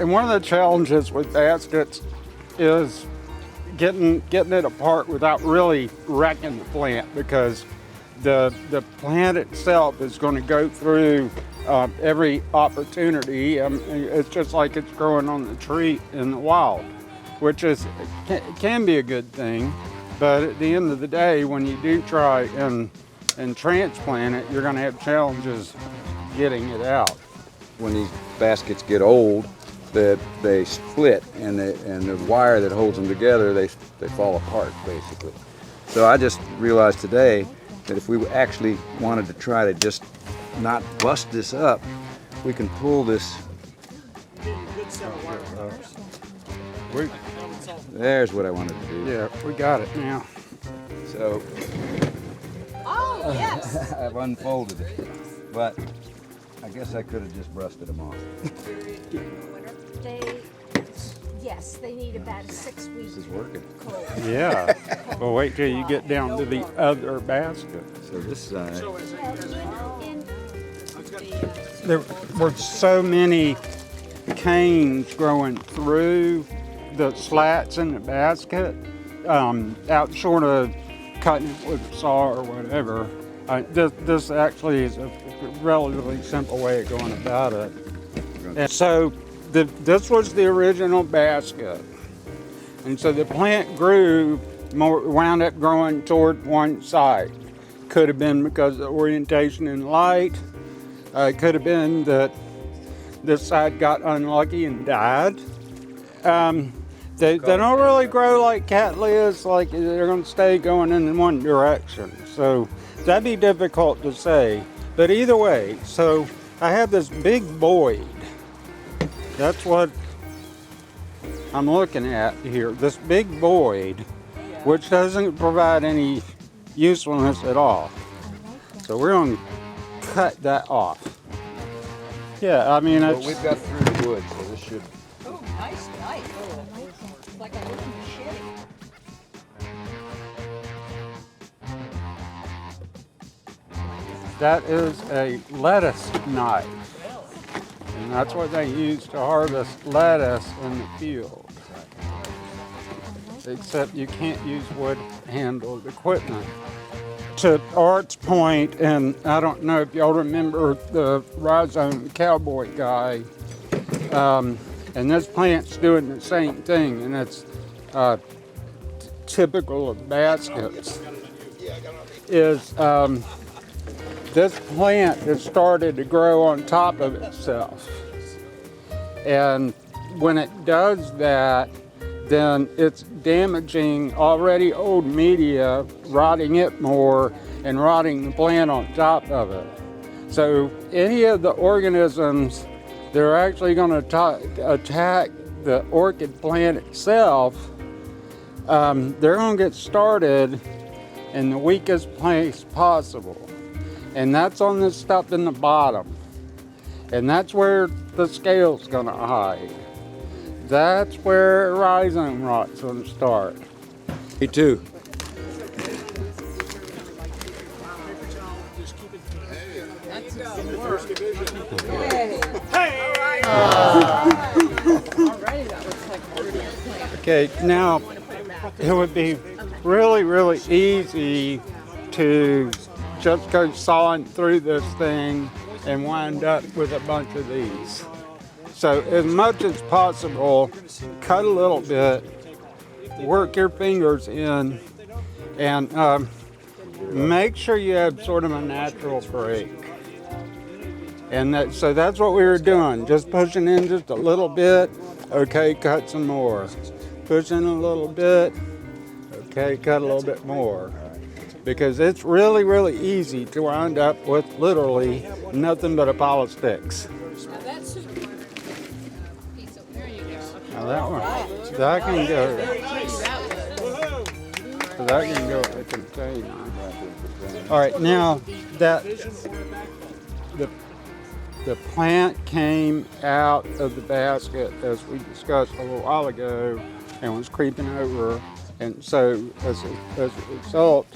And one of the challenges with baskets is getting it apart without really wrecking the plant, because the plant itself is going to go through every opportunity. It's just like it's growing on the tree in the wild, which can be a good thing. But at the end of the day, when you do try and transplant it, you're going to have challenges getting it out. When these baskets get old, that they split, and the wire that holds them together, they fall apart basically. So I just realized today that if we actually wanted to try to just not bust this up, we can pull this. There's what I wanted to do. Yeah, we got it now. So Oh, yes. I've unfolded it, but I guess I could have just brusted them off. Yes, they need about a 6 week This is working. cold. Yeah. Well, wait till you get down to the other basket. So this side. There were so many canes growing through the slats in the basket, out short of cutting it with a saw or whatever. This actually is a relatively simple way of going about it. And so this was the original basket. And so the plant wound up growing toward one side. Could have been because of orientation and light. It could have been that this side got unlucky and died. They don't really grow like cattleyas, like they're going to stay going in one direction. So that'd be difficult to say. But either way, so I have this big void. That's what I'm looking at here, this big void, which doesn't provide any usefulness at all. So we're going to cut that off. Yeah, I mean, Well, we've got through the wood, so this should. Oh, nice knife. Like a little machete. that is a lettuce knife. And that's what they use to harvest lettuce in the field. Except you can't use wood-handled equipment. To Art's point, and I don't know if y'all remember the rhizome cowboy guy, and this plant's doing the same thing, and it's typical of baskets, is this plant has started to grow on top of itself. And when it does that, then it's damaging already old media, rotting it more, and rotting the plant on top of it. So any of the organisms that are actually going to attack the orchid plant itself, they're going to get started in the weakest place possible. And that's on this stuff in the bottom. And that's where the scale's going to hide. That's where rhizome rot's going to start. Me too. Okay, now it would be really, really easy to just go sawing through this thing and wind up with a bunch of these. So as much as possible, cut a little bit, work your fingers in, and make sure you have sort of a natural break. And so that's what we were doing, just pushing in just a little bit, okay, cut some more. Push in a little bit, okay, cut a little bit more. Because it's really, really easy to wind up with literally nothing but a pile of sticks. Now that one, so that can go. So that can go in the container. All right, now that the plant came out of the basket as we discussed a little while ago and was creeping over, and so as a result,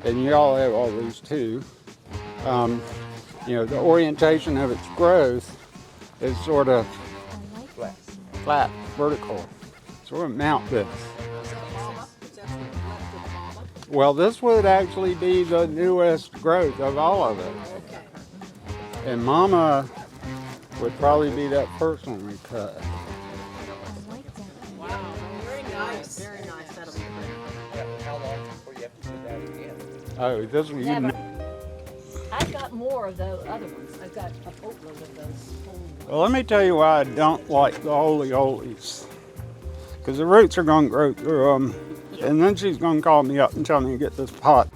and you all have all these too, the orientation of its growth is sort of flat, vertical. So we're gonna mount this. Well, this would actually be the newest growth of all of it. And Mama would probably be that first one we cut. Wow, very nice. Very nice. That'll be pretty. How long before you have to do that again? Oh, this one, Never. I've got more of the other ones. I've got a boatload of those. well, let me tell you why I don't like the oleoles. Because the roots are going to grow through them. And then she's going to call me up and tell me to get this pot